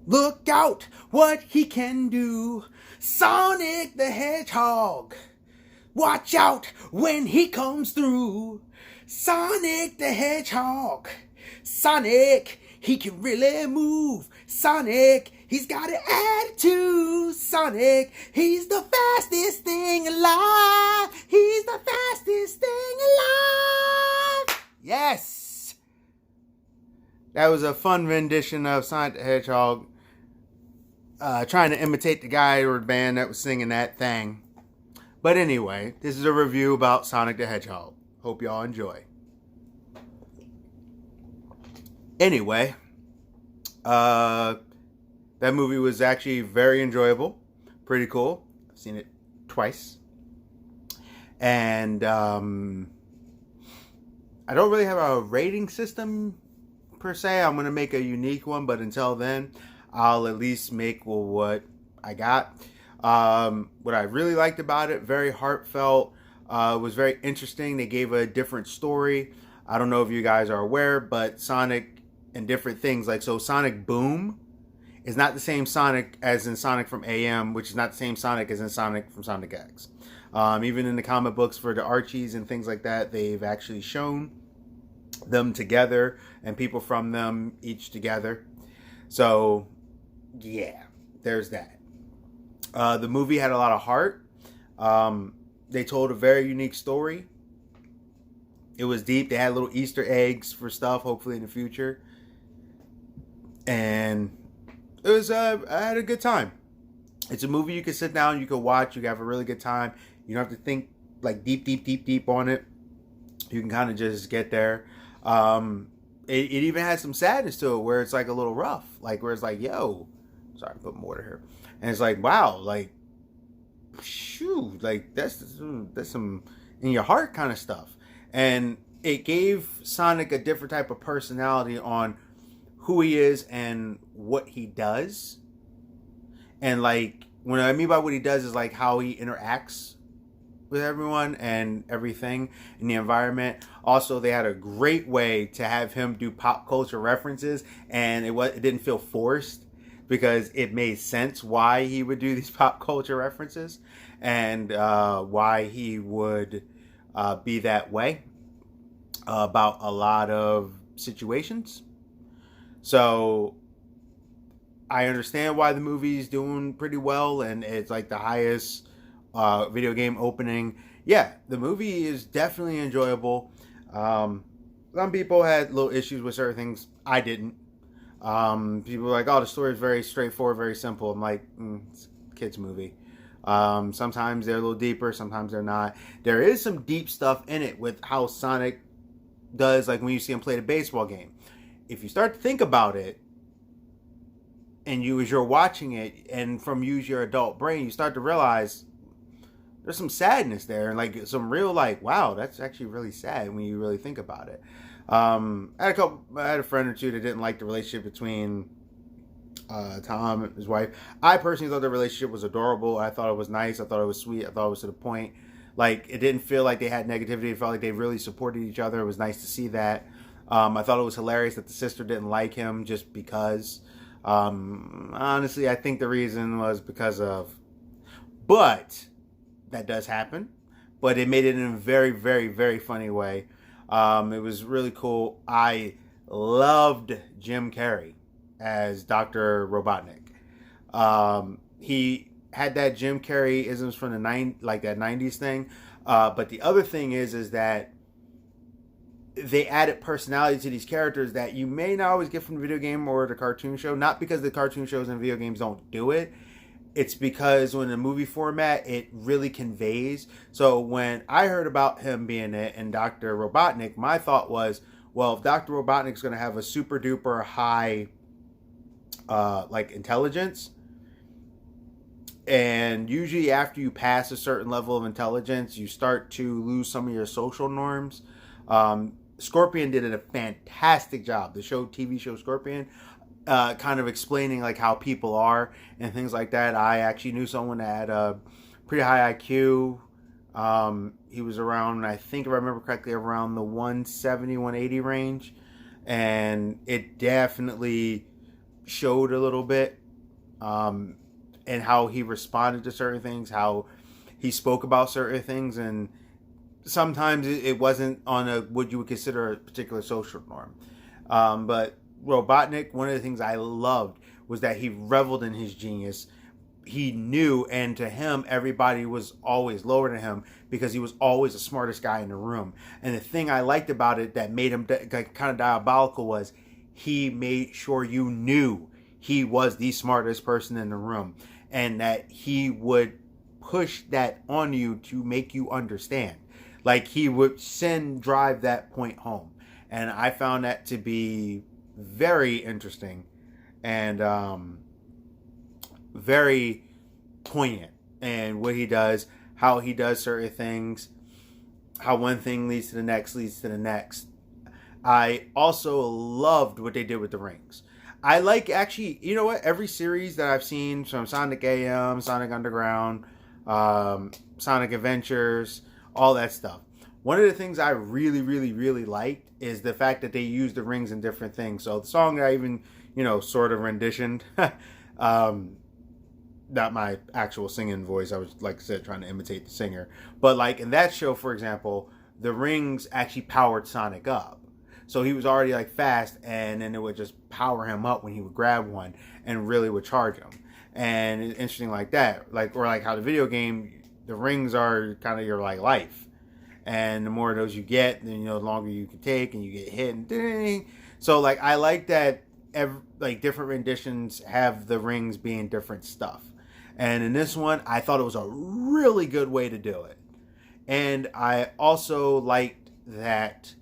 Look out what he can do. Sonic the Hedgehog. Watch out when he comes through. Sonic the Hedgehog. Sonic, he can really move. Sonic, he's got an attitude. Sonic, he's the fastest thing alive. He's the fastest thing alive. Yes. That was a fun rendition of Sonic the Hedgehog. Trying to imitate the guy or the band that was singing that thing. But anyway, this is a review about Sonic the Hedgehog. Hope y'all enjoy. Anyway, that movie was actually very enjoyable. Pretty cool. I've seen it twice. And I don't really have a rating system per se. I'm going to make a unique one, but until then, I'll at least make what I got. What I really liked about it, very heartfelt, was very interesting. They gave a different story. I don't know if you guys are aware, but Sonic and different things, like, so Sonic Boom is not the same Sonic as in Sonic from AM, which is not the same Sonic as in Sonic from Sonic X. Even in the comic books for the Archies and things like that, they've actually shown them together and people from them each together. So yeah, there's that. The movie had a lot of heart. They told a very unique story. It was deep. They had little Easter eggs for stuff, hopefully in the future. And it was, I had a good time. It's a movie you can sit down, you can watch, you can have a really good time. You don't have to think like deep on it. You can kind of just get there. It even has some sadness to it where it's like a little rough. Like where it's like, yo, sorry, I put mortar here. And it's like, wow, like, shoot, like that's some in your heart kind of stuff. And it gave Sonic a different type of personality on who he is and what he does. And like, what I mean by what he does is like how he interacts with everyone and everything in the environment. Also, they had a great way to have him do pop culture references, and it didn't feel forced because it made sense why he would do these pop culture references and why he would be that way about a lot of situations. So I understand why the movie's doing pretty well and it's like the highest video game opening. Yeah, the movie is definitely enjoyable. Some people had little issues with certain things. I didn't. People were like, oh, the story is very straightforward, very simple. I'm like, it's a kid's movie. Sometimes they're a little deeper, sometimes they're not. There is some deep stuff in it with how Sonic does, like when you see him play the baseball game. If you start to think about it, and as you're watching it, and from use your adult brain, you start to realize there's some sadness there, and like some real like, wow, that's actually really sad when you really think about it. I had a friend or two that didn't like the relationship between Tom and his wife. I personally thought the relationship was adorable. I thought it was nice. I thought it was sweet. I thought it was to the point. Like, it didn't feel like they had negativity. It felt like they really supported each other. It was nice to see that. I thought it was hilarious that the sister didn't like him just because. Honestly, I think the reason was because of... But that does happen. But it made it in a very, very, very funny way. It was really cool. I loved Jim Carrey as Dr. Robotnik. He had that Jim Carrey isms from the that 90s thing. But the other thing is that they added personality to these characters that you may not always get from the video game or the cartoon show. Not because the cartoon shows and video games don't do it. It's because when the movie format, it really conveys. So when I heard about him being it and Dr. Robotnik, my thought was, well, if Dr. Robotnik's going to have a super duper high like intelligence, and usually after you pass a certain level of intelligence, you start to lose some of your social norms. Scorpion did a fantastic job. The TV show Scorpion, kind of explaining like how people are and things like that. I actually knew someone that had a pretty high IQ. He was around, I think if I remember correctly, around the 170, 180 range. And it definitely showed a little bit, and how he responded to certain things, how he spoke about certain things, and sometimes it wasn't on a what you would consider a particular social norm. But Robotnik, one of the things I loved was that he reveled in his genius. He knew, and to him, everybody was always lower than him because he was always the smartest guy in the room. And the thing I liked about it that made him kind of diabolical was he made sure you knew he was the smartest person in the room, and that he would push that on you to make you understand. Like, he would drive that point home. And I found that to be very interesting and very poignant. And what he does, how he does certain things, how one thing leads to the next, leads to the next. I also loved what they did with the rings. I like, actually, you know what? Every series that I've seen, from Sonic AM, Sonic Underground, Sonic Adventures, all that stuff. One of the things I really, really, really liked is the fact that they used the rings in different things. So the song that I even, sort of renditioned, not my actual singing voice. I was, like I said, trying to imitate the singer. But like in that show, for example, the rings actually powered Sonic up. So he was already like fast, and then it would just power him up when he would grab one and really would charge him. And it's interesting like that. Or like how the video game, the rings are kind of your like life. And the more of those you get, then the longer you can take, and you get hit and ding. So like I like that different renditions have the rings being different stuff. And in this one, I thought it was a really good way to do it. And I also liked that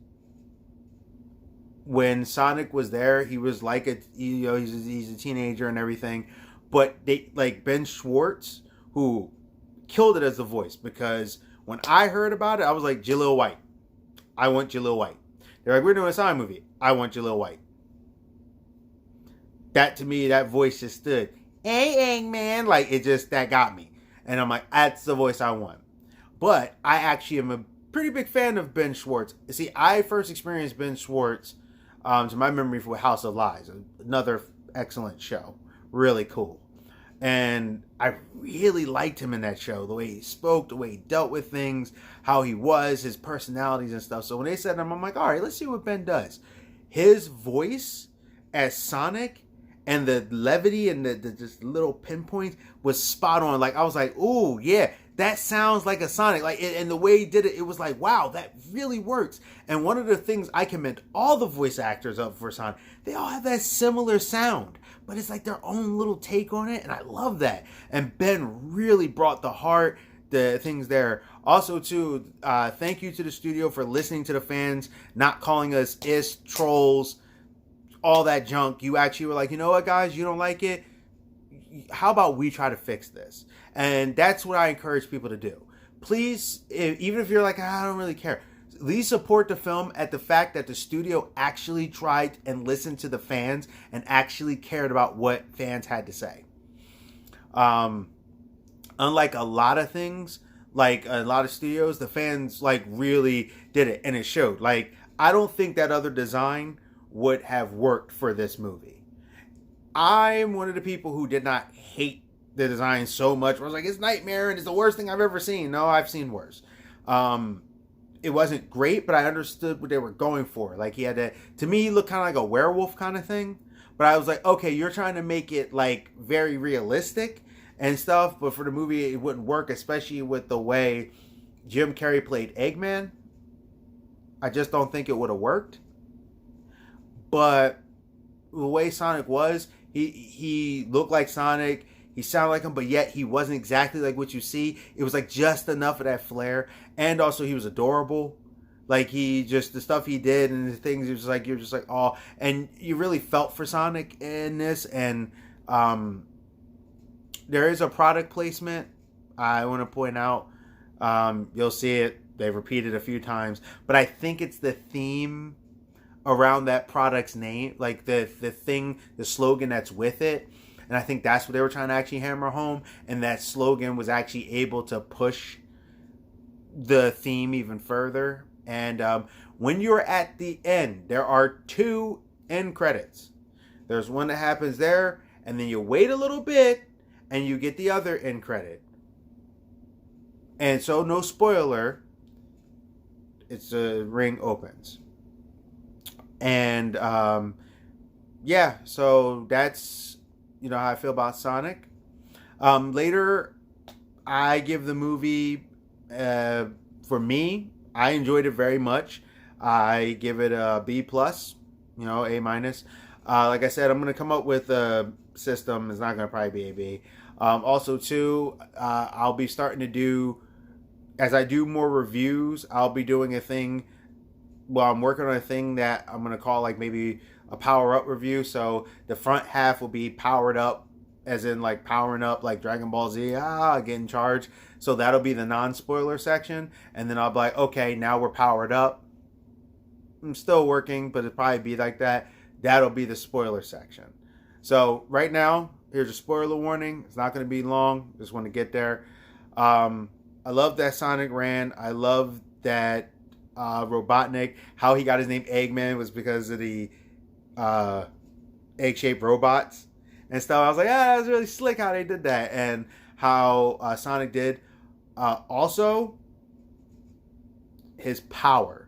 when Sonic was there, he was like he's a teenager and everything. But they, like Ben Schwartz, who killed it as the voice, because when I heard about it, I was like, Jaleel White. I want Jaleel White. They're like, we're doing a Sonic movie. I want Jaleel White. That, to me, that voice just stood. Hey, Eggman. Like, that got me. And I'm like, that's the voice I want. But I actually am a pretty big fan of Ben Schwartz. See, I first experienced Ben Schwartz, to my memory, for House of Lies. Another excellent show. Really cool. And I really liked him in that show. The way he spoke, the way he dealt with things, how he was, his personalities and stuff. So when they said him, I'm like, all right, let's see what Ben does. His voice as Sonic and the levity and the just little pinpoints was spot on. Like, I was like, ooh, yeah, that sounds like a Sonic. Like, and the way he did it, it was like, wow, that really works. And one of the things I commend all the voice actors up for Sonic, they all have that similar sound, but it's like their own little take on it, and I love that. And Ben really brought the heart, the things there. Also, too, thank you to the studio for listening to the fans, not calling us trolls, all that junk. You actually were like, you know what, guys, you don't like it? How about we try to fix this? And that's what I encourage people to do. Please, even if you're like, I don't really care, at least support the film at the fact that the studio actually tried and listened to the fans and actually cared about what fans had to say. Unlike a lot of things, like a lot of studios, the fans like really did it, and it showed. Like, I don't think that other design would have worked for this movie. I'm one of the people who did not hate the design so much. I was like, it's nightmare and it's the worst thing I've ever seen. No, I've seen worse. It wasn't great, but I understood what they were going for. Like, he had to me, he looked kind of like a werewolf kind of thing. But I was like, okay, you're trying to make it like very realistic and stuff. But for the movie, it wouldn't work, especially with the way Jim Carrey played Eggman. I just don't think it would have worked. But the way Sonic was, he looked like Sonic. He sounded like him, but yet he wasn't exactly like what you see. It was like just enough of that flair. And also he was adorable. Like, the stuff he did and the things, you're just like, oh. And you really felt for Sonic in this. And there is a product placement I want to point out. You'll see it. They've repeated a few times. But I think it's the theme around that product's name. Like, the thing, the slogan that's with it. And I think that's what they were trying to actually hammer home. And that slogan was actually able to push the theme even further. And when you're at the end, there are 2 end credits. There's one that happens there, and then you wait a little bit, and you get the other end credit. And so, no spoiler, it's the ring opens. And yeah, so that's how I feel about Sonic. Later, I give the movie, for me, I enjoyed it very much. I give it a B plus, A minus. Like I said, I'm gonna come up with a system. It's not gonna probably be a B. Also, too, I'll be starting to do, as I do more reviews, I'll be doing a thing. Well, I'm working on a thing that I'm gonna call like maybe a power up review. So the front half will be powered up, as in like powering up like Dragon Ball Z, getting charged. So that'll be the non-spoiler section, and then I'll be like, okay, now we're powered up. I'm still working, but it'll probably be like that. That'll be the spoiler section. So right now, here's a spoiler warning. It's not going to be long. Just want to get there. I love that Sonic ran. I love that Robotnik, how he got his name Eggman was because of the egg-shaped robots and stuff. I was like, that was really slick how they did that, and how Sonic did. Also, his power.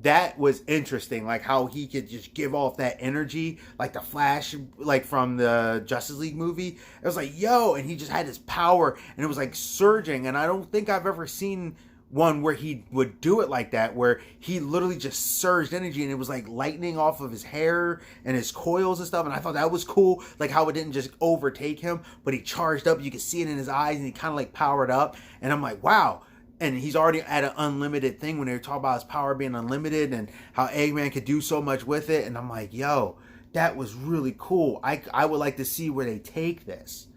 That was interesting, like how he could just give off that energy, like the Flash, like from the Justice League movie. It was like, yo, and he just had this power, and it was like surging, and I don't think I've ever seen one where he would do it like that, where he literally just surged energy, and it was like lightning off of his hair and his coils and stuff, and I thought that was cool, like how it didn't just overtake him, but he charged up, you could see it in his eyes, and he kind of like powered up, and I'm like, wow. And he's already at an unlimited thing when they were talking about his power being unlimited and how Eggman could do so much with it. And I'm like, yo, that was really cool. I would like to see where they take this.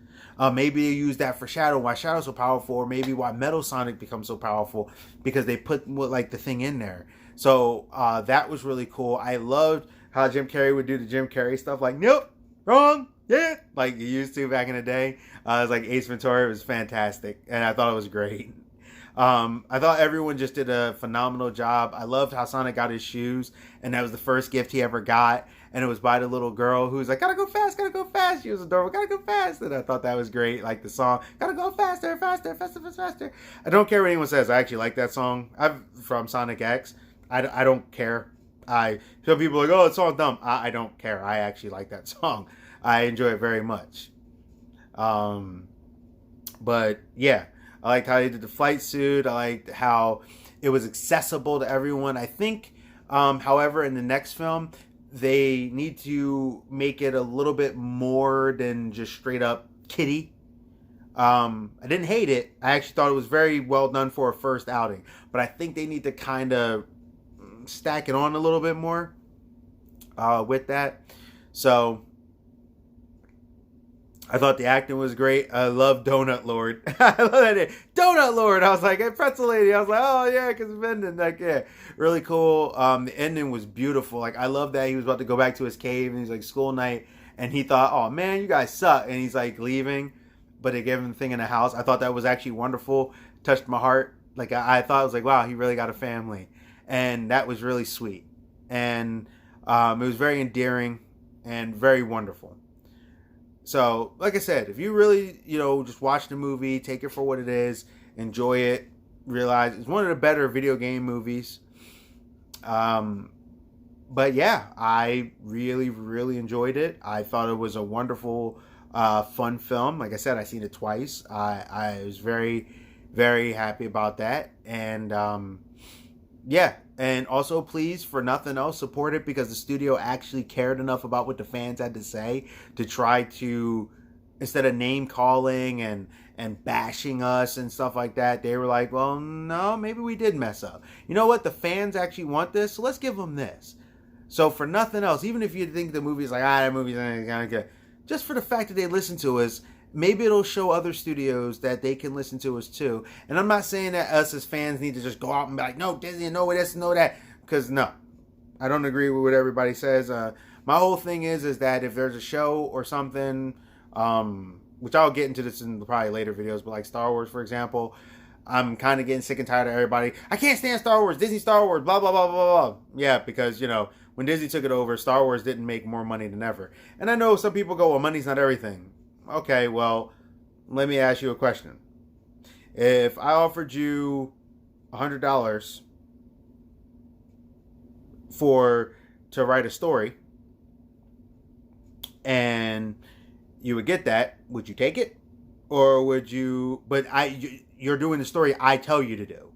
Maybe they use that for Shadow, why Shadow's so powerful, or maybe why Metal Sonic becomes so powerful, because they put like the thing in there. So that was really cool. I loved how Jim Carrey would do the Jim Carrey stuff, like, nope, wrong, yeah, like he used to back in the day. It was like Ace Ventura. It was fantastic, and I thought it was great. I thought everyone just did a phenomenal job. I loved how Sonic got his shoes, and that was the first gift he ever got, and it was by the little girl who was like, gotta go fast, gotta go fast. She was adorable, gotta go fast, and I thought that was great, like the song, gotta go faster, faster, faster, faster, faster. I don't care what anyone says, I actually like that song. From Sonic X. I don't care. Some people are like, oh, it's all dumb. I don't care. I actually like that song. I enjoy it very much. But yeah. I liked how they did the flight suit. I liked how it was accessible to everyone. I think, however, in the next film, they need to make it a little bit more than just straight up kiddie. I didn't hate it. I actually thought it was very well done for a first outing. But I think they need to kind of stack it on a little bit more with that. So I thought the acting was great. I love Donut Lord. I love that name. Donut Lord. I was like, hey, Pretzel Lady. I was like, oh, yeah, because it's ending. Like, yeah, really cool. The ending was beautiful. Like, I love that he was about to go back to his cave, and he's like, school night. And he thought, oh, man, you guys suck. And he's like leaving, but they gave him the thing in the house. I thought that was actually wonderful. Touched my heart. Like, I thought, I was like, wow, he really got a family. And that was really sweet. And it was very endearing and very wonderful. So, like I said, if you really, just watch the movie, take it for what it is, enjoy it, realize it's one of the better video game movies. But yeah, I really, really enjoyed it. I thought it was a wonderful, fun film. Like I said, I've seen it twice. I was very, very happy about that. And yeah, and also please, for nothing else, support it, because the studio actually cared enough about what the fans had to say to try to, instead of name calling and bashing us and stuff like that, they were like, well, no, maybe we did mess up. You know what? The fans actually want this, so let's give them this. So for nothing else, even if you think the movie's like, that movie's kind of good, just for the fact that they listen to us, maybe it'll show other studios that they can listen to us too. And I'm not saying that us as fans need to just go out and be like, no, Disney, no this, no that. Because no, I don't agree with what everybody says. My whole thing is that if there's a show or something, which I'll get into this in probably later videos, but like Star Wars, for example, I'm kind of getting sick and tired of everybody. I can't stand Star Wars, Disney Star Wars, blah, blah, blah, blah, blah. Yeah, because, when Disney took it over, Star Wars didn't make more money than ever. And I know some people go, well, money's not everything. Okay, well, let me ask you a question. If I offered you $100 to write a story, and you would get that, would you take it? Or would you, you're doing the story I tell you to do.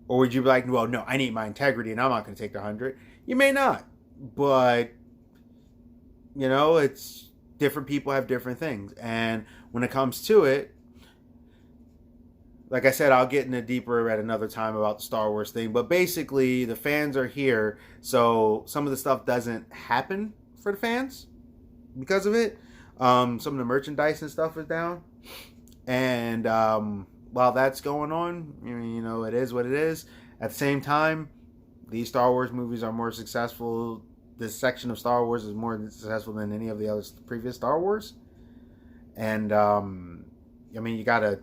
Or would you be like, well, no, I need my integrity and I'm not going to take the 100. You may not. But, it's different people have different things. And when it comes to it, like I said, I'll get into deeper at another time about the Star Wars thing. But basically, the fans are here. So some of the stuff doesn't happen for the fans because of it. Some of the merchandise and stuff is down. And while that's going on, it is what it is. At the same time, these Star Wars movies are more successful. This section of Star Wars is more successful than any of the other previous Star Wars. And, you got to,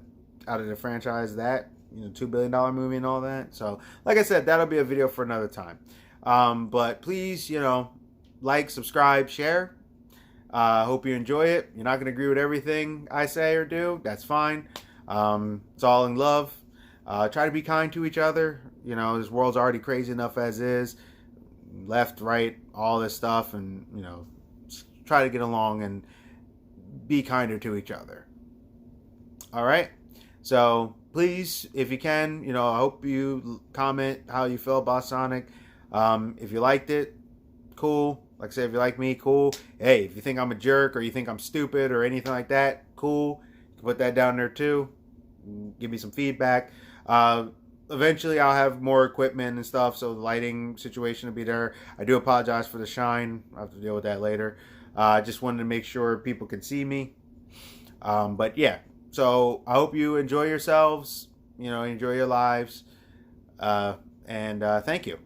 out of the franchise, that, $2 billion movie and all that. So, like I said, that'll be a video for another time. But please, like, subscribe, share. Hope you enjoy it. You're not going to agree with everything I say or do. That's fine. It's all in love. Try to be kind to each other. This world's already crazy enough as is. Left, right, all this stuff. And, try to get along and be kinder to each other. All right? So, please, if you can, I hope you comment how you feel about Sonic. If you liked it, cool. Like I said, if you like me, cool. Hey, if you think I'm a jerk or you think I'm stupid or anything like that, cool. You can put that down there too. Give me some feedback. Eventually, I'll have more equipment and stuff, so the lighting situation will be there. I do apologize for the shine. I'll have to deal with that later. I just wanted to make sure people can see me. But yeah, so I hope you enjoy yourselves. Enjoy your lives. And thank you.